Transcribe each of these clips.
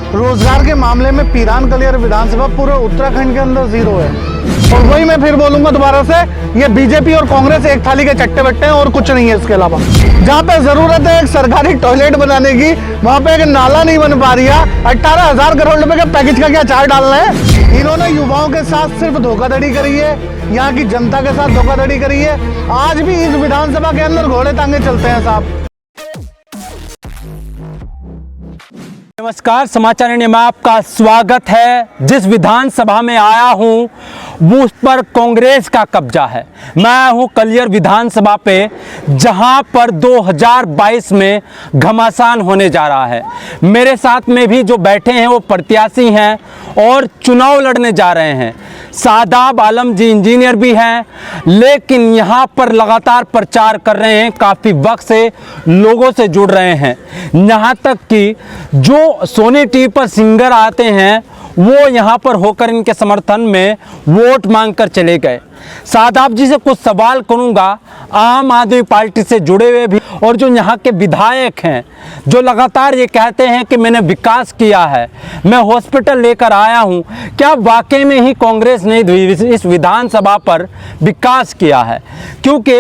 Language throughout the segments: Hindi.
रोजगार के मामले में पीरान कलियर विधानसभा पूरे उत्तराखंड के अंदर जीरो है। और वही मैं फिर बोलूंगा दोबारा से, ये बीजेपी और कांग्रेस एक थाली के चट्टे बट्टे हैं और कुछ नहीं है इसके अलावा। जहाँ पे जरूरत है एक सरकारी टॉयलेट बनाने की, वहाँ पे एक नाला नहीं बन पा रही है। 18,000 करोड़ रुपए के पैकेज का क्या चार्ज डालना है? इन्होंने युवाओं के साथ सिर्फ धोखाधड़ी करी है, यहाँ की जनता के साथ धोखाधड़ी करी है। आज भी इस विधानसभा के अंदर घोड़े टांगे चलते हैं साहब। नमस्कार, समाचार इंडिया में आपका स्वागत है। जिस विधानसभा में आया हूं उस पर कांग्रेस का कब्जा है। मैं हूं कलियर विधानसभा पे, जहां पर 2022 में घमासान होने जा रहा है। मेरे साथ में भी जो बैठे हैं वो प्रत्याशी हैं और चुनाव लड़ने जा रहे हैं। शादाब आलम जी इंजीनियर भी हैं, लेकिन यहाँ पर लगातार प्रचार कर रहे हैं, काफ़ी वक्त से लोगों से जुड़ रहे हैं। यहाँ तक कि जो सोनी टीवी पर सिंगर आते हैं वो यहाँ पर होकर इनके समर्थन में वोट मांगकर चले गए। शादाब जी से कुछ सवाल करूँगा, आम आदमी पार्टी से जुड़े हुए भी, और जो यहाँ के विधायक हैं जो लगातार ये कहते हैं कि मैंने विकास किया है, मैं हॉस्पिटल लेकर आया हूँ। क्या वाकई में ही कांग्रेस ने इस विधानसभा पर विकास किया है? क्योंकि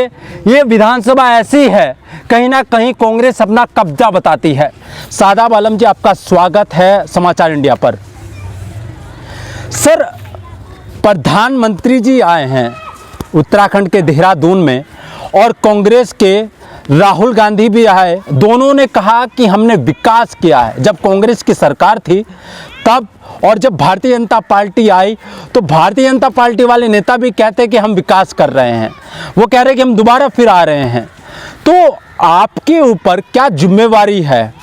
ये विधानसभा ऐसी है, कहीं ना कहीं कांग्रेस अपना कब्जा बताती है। शादाब आलम जी, आपका स्वागत है समाचार इंडिया पर। सर, प्रधानमंत्री जी आए हैं उत्तराखंड के देहरादून में और कांग्रेस के राहुल गांधी भी आए। दोनों ने कहा कि हमने विकास किया है। जब कांग्रेस की सरकार थी तब, और जब भारतीय जनता पार्टी आई तो भारतीय जनता पार्टी वाले नेता भी कहते हैं कि हम विकास कर रहे हैं। वो कह रहे हैं कि हम दोबारा फिर आ रहे हैं। तो आपके ऊपर क्या जिम्मेवारी है?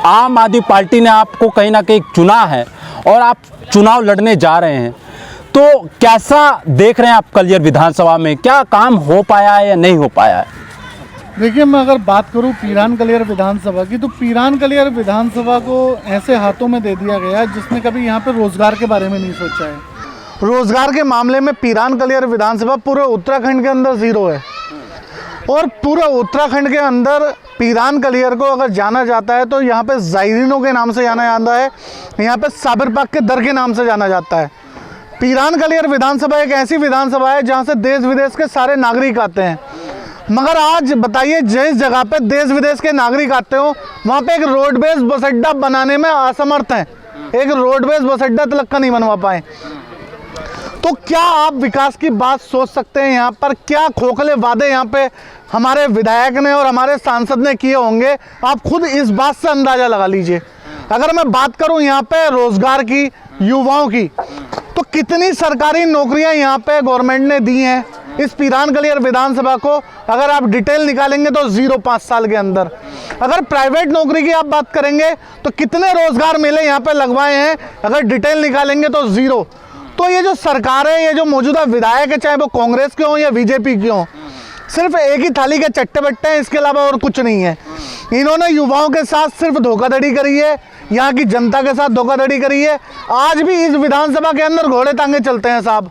आम आदमी पार्टी ने आपको कहीं ना कहीं चुना है और आप चुनाव लड़ने जा रहे हैं, तो कैसा देख रहे हैं आप कलियर विधानसभा में? क्या काम हो पाया है या नहीं हो पाया है? देखिए, मैं अगर बात करूं पीरान कलियर विधानसभा की, तो पीरान कलियर विधानसभा को ऐसे हाथों में दे दिया गया जिसने कभी यहाँ पे रोजगार के बारे में नहीं सोचा है। रोजगार के मामले में पीरान कलियर विधानसभा पूरे उत्तराखंड के अंदर जीरो है। और पूरे उत्तराखंड के अंदर पीरान कलियर को अगर जाना जाता है तो यहाँ पे जायरीनों के नाम से जाना जाता है, यहाँ पे साबिर पाक के दर के नाम से जाना जाता है। पीरान कलियर विधानसभा एक ऐसी विधानसभा है जहाँ से देश विदेश के सारे नागरिक आते हैं। मगर आज बताइए, जिस जगह पे देश विदेश के नागरिक आते हो वहाँ पे एक रोडवेज बस अड्डा बनाने में असमर्थ हैं। एक रोडवेज बस अड्डा तक का नहीं बनवा पाए। तो क्या आप विकास की बात सोच सकते हैं? यहाँ पर क्या खोखले वादे यहाँ पे हमारे विधायक ने और हमारे सांसद ने किए होंगे, आप खुद इस बात से अंदाजा लगा लीजिए। अगर मैं बात करूं यहाँ पे रोजगार की, युवाओं की, तो कितनी सरकारी नौकरियां यहाँ पे गवर्नमेंट ने दी हैं इस पीरान कलियर विधानसभा को, अगर आप डिटेल निकालेंगे तो जीरो 5 साल के अंदर। अगर प्राइवेट नौकरी की आप बात करेंगे तो कितने रोजगार मेले यहाँ पे लगवाए हैं, अगर डिटेल निकालेंगे तो जीरो। तो ये जो सरकार है, ये जो मौजूदा विधायक है, चाहे वो कांग्रेस के हों या बीजेपी के हों, सिर्फ एक ही थाली के चट्टे बट्टे हैं, इसके अलावा और कुछ नहीं है। इन्होंने युवाओं के साथ सिर्फ धोखाधड़ी करी है, यहाँ की जनता के साथ धोखाधड़ी करी है। आज भी इस विधानसभा के अंदर घोड़े टांगे चलते हैं साहब।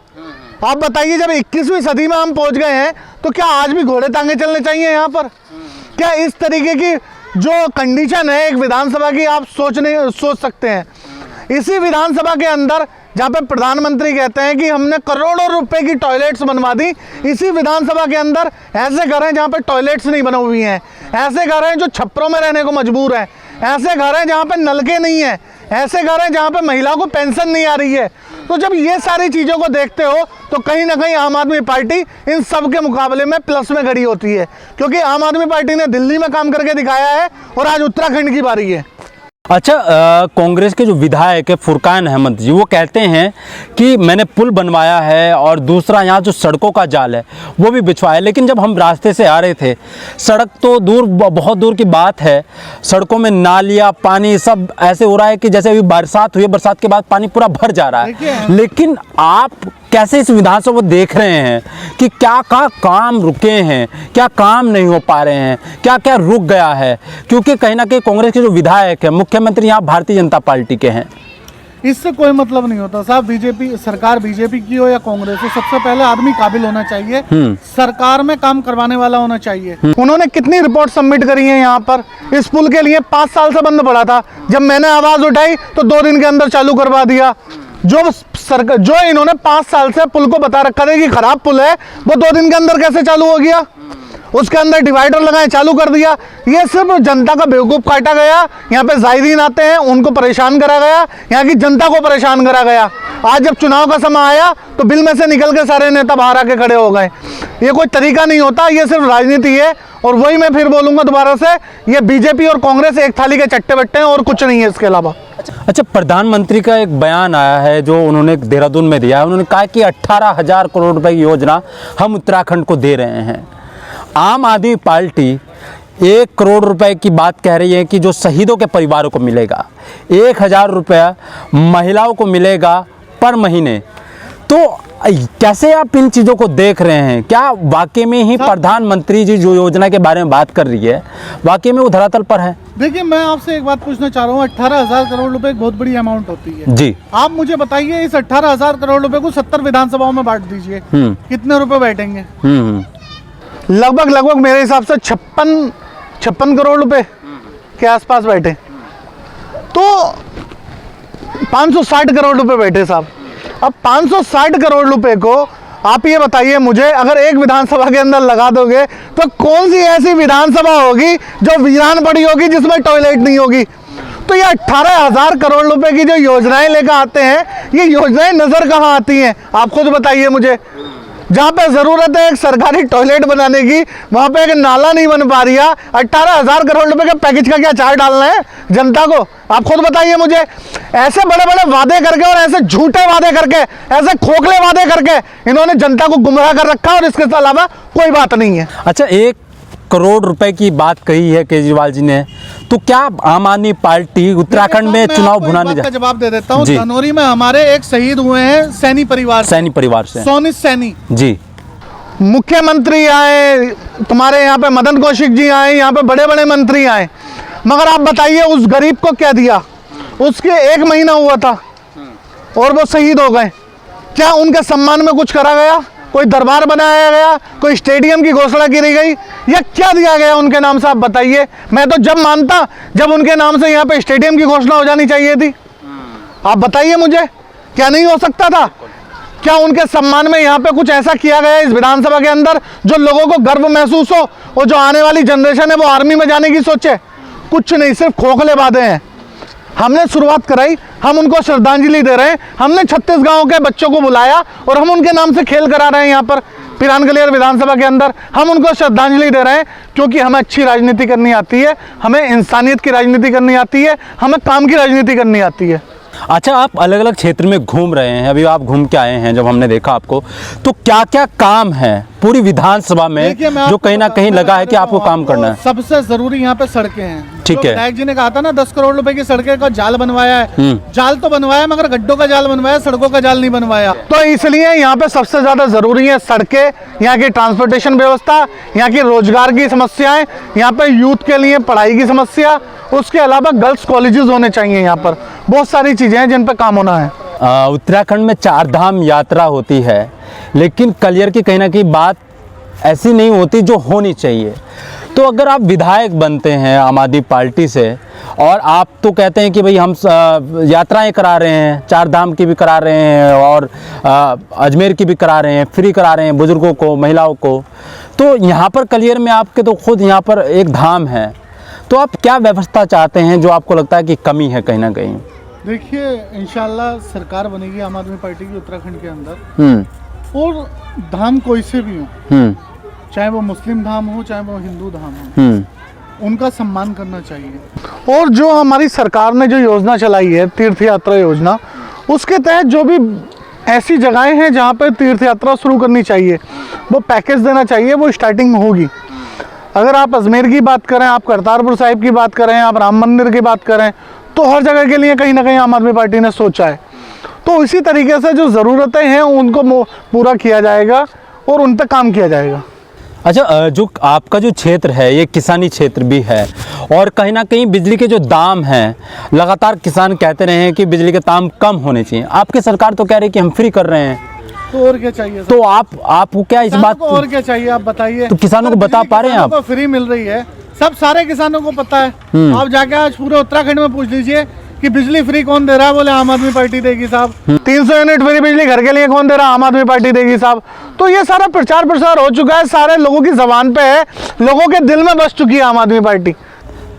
आप बताइए, जब 21वीं सदी में हम पहुंच गए हैं तो क्या आज भी घोड़े टांगे चलने चाहिए यहाँ पर? क्या इस तरीके की जो कंडीशन है एक विधानसभा की, आप सोच सकते हैं? इसी विधानसभा के अंदर जहाँ पे प्रधानमंत्री कहते हैं कि हमने करोड़ों रुपए की टॉयलेट्स बनवा दी, इसी विधानसभा के अंदर ऐसे घर हैं जहाँ पे टॉयलेट्स नहीं बनी हुई हैं, ऐसे घर हैं जो छप्परों में रहने को मजबूर हैं, ऐसे घर हैं जहाँ पे नलके नहीं हैं, ऐसे घर हैं जहाँ पे महिला को पेंशन नहीं आ रही है। तो जब ये सारी चीज़ों को देखते हो तो कहीं ना कहीं आम आदमी पार्टी इन सब के मुकाबले में प्लस में खड़ी होती है, क्योंकि आम आदमी पार्टी ने दिल्ली में काम करके दिखाया है और आज उत्तराखंड की बारी है। अच्छा, कांग्रेस के जो विधायक है फुरकान अहमद जी, वो कहते हैं कि मैंने पुल बनवाया है और दूसरा यहाँ जो सड़कों का जाल है वो भी बिछवाया है। लेकिन जब हम रास्ते से आ रहे थे, सड़क तो दूर, बहुत दूर की बात है, सड़कों में नालियाँ, पानी सब ऐसे हो रहा है कि जैसे अभी बरसात हुई है, बरसात के बाद पानी पूरा भर जा रहा है। लेकिन आप कैसे इस विधानसभा को देख रहे हैं कि क्या काम रुके हैं, क्या काम नहीं हो पा रहे हैं, क्या क्या रुक गया है? क्योंकि कहीं ना कहीं कांग्रेस के जो विधायक हैं, मुख्यमंत्री यहाँ भारतीय जनता पार्टी के हैं। इससे कोई मतलब नहीं होता साहब। बीजेपी सरकार, बीजेपी की हो या कांग्रेस हो, सबसे पहले आदमी काबिल होना चाहिए, सरकार में काम करवाने वाला होना चाहिए। उन्होंने कितनी रिपोर्ट सबमिट करी है यहाँ पर? इस पुल के लिए 5 साल से बंद पड़ा था, जब मैंने आवाज उठाई तो 2 दिन के अंदर चालू करवा दिया। जो इन्होंने 5 साल से पुल को बता रखा था कि खराब पुल है, वो 2 दिन के अंदर कैसे चालू हो गया? उसके अंदर डिवाइडर लगाए, चालू कर दिया। ये सिर्फ जनता का बेवकूफ़ काटा गया। यहाँ पे जायरीन आते हैं, उनको परेशान करा गया, यहाँ की जनता को परेशान करा गया। आज जब चुनाव का समय आया तो बिल में से निकल के सारे नेता बाहर आके खड़े हो गए। ये कोई तरीका नहीं होता, ये सिर्फ राजनीति है। और वही मैं फिर बोलूँगा दोबारा से, ये बीजेपी और कांग्रेस एक थाली के चट्टे बट्टे हैं और कुछ नहीं है इसके अलावा। अच्छा, प्रधानमंत्री का एक बयान आया है जो उन्होंने देहरादून में दिया है। उन्होंने कहा कि 18,000 करोड़ रुपए की योजना हम उत्तराखंड को दे रहे हैं। आम आदमी पार्टी 1 करोड़ रुपए की बात कह रही है कि जो शहीदों के परिवारों को मिलेगा, 1,000 रुपया महिलाओं को मिलेगा पर महीने। तो कैसे आप इन चीज़ों को देख रहे हैं? क्या वाकई में ही प्रधानमंत्री जी जो योजना के बारे में बात कर रही है, वाकई में वो धरातल पर है? देखिए, मैं आपसे एक बात पूछना चाह रहा हूँ। 18,000 करोड़ रुपए एक बहुत बड़ी अमाउंट होती है जी। आप मुझे बताइए, इस 18,000 करोड़ रुपए को 70 विधानसभाओं में बांट दीजिए, कितने रुपए बैठेंगे? लगभग मेरे हिसाब से 56 करोड़ रुपए के आसपास बैठे, तो 560 करोड़ रुपए बैठे साहब। अब 560 करोड़ रुपए को आप ये बताइए मुझे, अगर एक विधानसभा के अंदर लगा दोगे तो कौन सी ऐसी विधानसभा होगी जो वीरान पड़ी होगी, जिसमें टॉयलेट नहीं होगी? तो ये 18,000 करोड़ रुपए की जो योजनाएं लेकर आते हैं, ये योजनाएं नजर कहाँ आती हैं? आप खुद बताइए मुझे। जहाँ पे जरूरत है एक सरकारी टॉयलेट बनाने की, वहाँ पे एक नाला नहीं बन पा रही है। 18,000 करोड़ रुपए के पैकेज का क्या चार्ज डालना है जनता को? आप खुद बताइए मुझे। ऐसे बड़े बड़े वादे करके और ऐसे झूठे वादे करके, ऐसे खोखले वादे करके इन्होंने जनता को गुमराह कर रखा, और इसके अलावा कोई बात नहीं है। अच्छा, 1 करोड़ रुपए की बात कही है केजरीवाल जी ने, तो क्या आम आदमी पार्टी उत्तराखंड में चुनाव भुनाने का जवाब दे देता हूँ। धनौरी में हमारे एक शहीद हुए हैं सैनी परिवार से, सोनित सैनी जी। मुख्यमंत्री आए, तुम्हारे यहाँ पे मदन कौशिक जी आए, यहाँ पे बड़े बड़े मंत्री आए, मगर आप बताइए उस गरीब को क्या दिया? उसके 1 महीना हुआ था और वो शहीद हो गए। क्या उनके सम्मान में कुछ करा गया? कोई दरबार बनाया गया? कोई स्टेडियम की घोषणा की गई? या क्या दिया गया उनके नाम से? आप बताइए। मैं तो जब मानता जब उनके नाम से यहाँ पे स्टेडियम की घोषणा हो जानी चाहिए थी। आप बताइए मुझे, क्या नहीं हो सकता था? क्या उनके सम्मान में यहाँ पे कुछ ऐसा किया गया इस विधानसभा के अंदर जो लोगों को गर्व महसूस हो, और जो आने वाली जनरेशन है वो आर्मी में जाने की सोचे? कुछ नहीं, सिर्फ खोखले वादे हैं। हमने शुरुआत कराई, हम उनको श्रद्धांजलि दे रहे हैं। हमने 36 गांव के बच्चों को बुलाया और हम उनके नाम से खेल करा रहे हैं यहाँ पर पिरान गलियार विधानसभा के अंदर। हम उनको श्रद्धांजलि दे रहे हैं क्योंकि हमें अच्छी राजनीति करनी आती है, हमें इंसानियत की राजनीति करनी आती है, हमें काम की राजनीति करनी आती है। अच्छा, आप अलग अलग क्षेत्र में घूम रहे हैं, अभी आप घूम के आए हैं, जब हमने देखा आपको, तो क्या क्या काम है पूरी विधानसभा में जो कहीं ना कहीं लगा है कि आपको काम करना है? सबसे जरूरी यहाँ पे सड़कें हैं। ठीक है, विधायक जी ने कहा था ना 10 करोड़ रुपए की सड़कें का जाल बनवाया है। जाल तो बनवाया, मगर गड्ढों का जाल बनवाया, सड़कों का जाल नहीं बनवाया। तो इसलिए यहाँ पे सबसे ज्यादा जरूरी है सड़कें, यहाँ की ट्रांसपोर्टेशन व्यवस्था, यहाँ की रोजगार की समस्याएं, यहाँ पे यूथ के लिए पढ़ाई की समस्या, उसके अलावा गर्ल्स कॉलेजेस होने चाहिए। यहाँ पर बहुत सारी चीजें हैं जिन पर काम होना है। उत्तराखंड में 4 धाम यात्रा होती है, लेकिन कलियर की कहीं ना कहीं बात ऐसी नहीं होती जो होनी चाहिए। तो अगर आप विधायक बनते हैं आम आदमी पार्टी से, और आप तो कहते हैं कि भाई हम यात्राएं करा रहे हैं, 4 धाम की भी करा रहे हैं और अजमेर की भी करा रहे हैं, फ्री करा रहे हैं बुजुर्गों को, महिलाओं को, तो यहाँ पर कलियर में आपके तो खुद यहाँ पर एक धाम है, तो आप क्या व्यवस्था चाहते हैं जो आपको लगता है कि कमी है कहीं ना कहीं? देखिए, इंशाल्लाह सरकार बनेगी आम आदमी पार्टी की उत्तराखंड के अंदर, और धाम कोई से भी हो, चाहे वो मुस्लिम धाम हो चाहे वो हिंदू धाम हो, उनका सम्मान करना चाहिए। और जो हमारी सरकार ने जो योजना चलाई है तीर्थ यात्रा योजना, उसके तहत जो भी ऐसी जगहें हैं जहाँ पर तीर्थ यात्रा शुरू करनी चाहिए, वो पैकेज देना चाहिए, वो स्टार्टिंग में होगी। अगर आप अजमेर की बात करें, आप करतारपुर साहिब की बात करें, आप राम मंदिर की बात करें, तो हर जगह के लिए कहीं ना कहीं आम आदमी पार्टी ने सोचा है। तो इसी तरीके से जो ज़रूरतें हैं उनको पूरा किया जाएगा और उन पर काम किया जाएगा। अच्छा, जो आपका जो क्षेत्र है ये किसानी क्षेत्र भी है और कहीं ना कहीं बिजली के जो दाम हैं लगातार किसान कहते रहे हैं कि बिजली के दाम कम होने चाहिए। आपकी सरकार तो कह रही है कि हम फ्री कर रहे हैं, तो और क्या चाहिए? तो आपको क्या इस बात को और क्या चाहिए आप बताइए? तो किसानों को बता पा रहे हैं आप? फ्री मिल रही है, सब सारे किसानों को पता है। आप जाके आज पूरे उत्तराखंड में पूछ लीजिए कि बिजली फ्री कौन दे रहा है, बोले आम आदमी पार्टी देगी साहब। 300 यूनिट फ्री बिजली घर के लिए कौन दे रहा है, आम आदमी पार्टी देगी साहब। तो ये सारा प्रचार प्रसार हो चुका है, सारे लोगों की जबान पे है, लोगों के दिल में बस चुकी है आम आदमी पार्टी।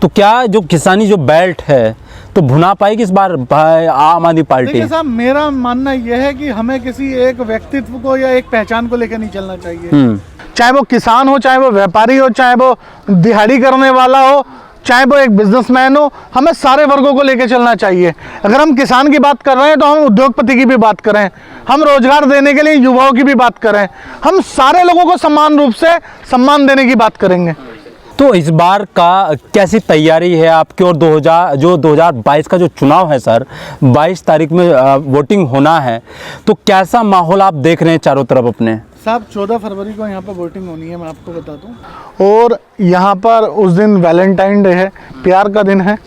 तो क्या जो किसानी जो बेल्ट है तो भुना पाएगी इस बार आम आदमी पार्टी? देखिए साहब, मेरा मानना यह है कि हमें किसी एक व्यक्तित्व को या एक पहचान को लेकर नहीं चलना चाहिए। चाहे वो किसान हो, चाहे वो व्यापारी हो, चाहे वो दिहाड़ी करने वाला हो, चाहे वो एक बिजनेसमैन हो, हमें सारे वर्गों को लेकर चलना चाहिए। अगर हम किसान की बात कर रहे हैं तो हम उद्योगपति की भी बात करें, हम रोजगार देने के लिए युवाओं की भी बात करें, हम सारे लोगों को समान रूप से सम्मान देने की बात करेंगे। तो इस बार का कैसी तैयारी है आपकी? और 2022 का जो चुनाव है सर, 22 तारीख में वोटिंग होना है, तो कैसा माहौल आप देख रहे हैं चारों तरफ अपने? साहब 14 फरवरी को यहाँ पर वोटिंग होनी है, मैं आपको बता दूं। और यहाँ पर उस दिन वैलेंटाइन डे है, प्यार का दिन है।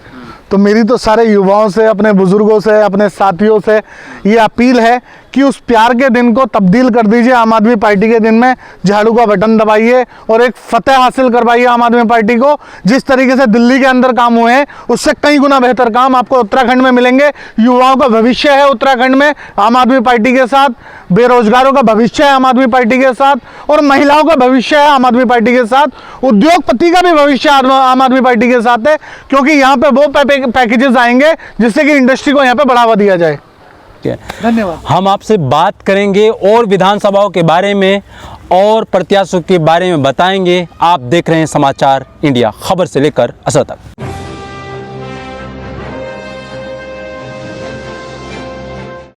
तो मेरी तो सारे युवाओं से, अपने बुजुर्गों से, अपने साथियों से ये अपील है कि उस प्यार के दिन को तब्दील कर दीजिए आम आदमी पार्टी के दिन में। झाड़ू का बटन दबाइए और एक फतेह हासिल करवाइए आम आदमी पार्टी को। जिस तरीके से दिल्ली के अंदर काम हुए हैं उससे कई गुना बेहतर काम आपको उत्तराखंड में मिलेंगे। युवाओं का भविष्य है उत्तराखंड में आम आदमी पार्टी के साथ, बेरोजगारों का भविष्य है आम आदमी पार्टी के साथ, और महिलाओं का भविष्य है आम आदमी पार्टी के साथ, उद्योगपति का भी भविष्य आम आदमी पार्टी के साथ है, क्योंकि यहाँ पे वो पैकेजेस आएंगे जिससे कि इंडस्ट्री को यहाँ पे बढ़ावा दिया जाए। धन्यवाद। हम आपसे बात करेंगे और विधानसभाओं के बारे में और प्रत्याशियों के बारे में बताएंगे। आप देख रहे हैं समाचार इंडिया, खबर से लेकर असर तक।